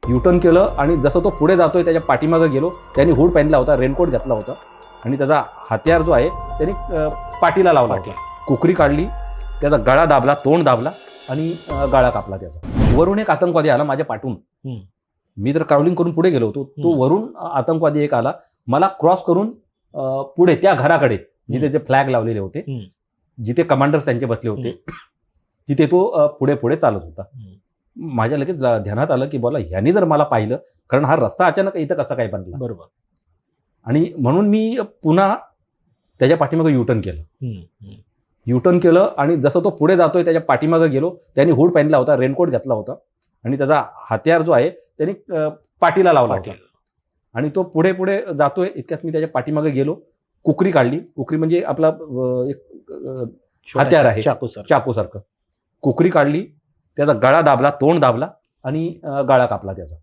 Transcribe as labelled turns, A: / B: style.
A: U-turn केलं आणि जसं तो पुढे जातोय त्याच्या पाठीमागे गेलो. त्यांनी हूड पहिरला होता, रेनकोट घेतला होता आणि त्याचा हत्यार जो आहे त्यांनी पाठीला लावला होता. कुकरी काढली, त्याचा गळा दाबला, तोंड दाबला आणि गळा कापला त्याचा. वरून एक आतंकवादी आला माझ्या पाठून. मी तर क्राउलिंग करून पुढे गेलो होतो. तो वरून आतंकवादी एक आला, मला क्रॉस करून पुढे त्या घराकडे जिथे ते फ्लॅग लावलेले होते, जिथे कमांडर्स त्यांचे बसले होते, तिथे तो पुढे पुढे चालत होता. माझ्या लगेच ध्यानात आलं की बोला ह्यांनी जर मला पाहिलं, कारण हा रस्ता अचानक इथं कसा काय बनला.
B: बरोबर.
A: आणि म्हणून मी पुन्हा त्याच्या पाठीमागे युटर्न केलं आणि जसं तो पुढे जातोय त्याच्या पाठीमागे गेलो. त्यांनी हूड पहिरला होता, रेनकोट घेतला होता आणि त्याचा हत्यार जो आहे त्यांनी पाठीला लावला होता आणि तो पुढे पुढे जातोय. इतक्यात मी त्याच्या पाठीमागे गेलो, कुकरी काढली. कुकरी म्हणजे आपला एक हत्यार आहे चाकूसारखं. कुकरी काढली, त्याचा गळा दाबला, तोंड दाबला आणि गळा कापला त्याचा.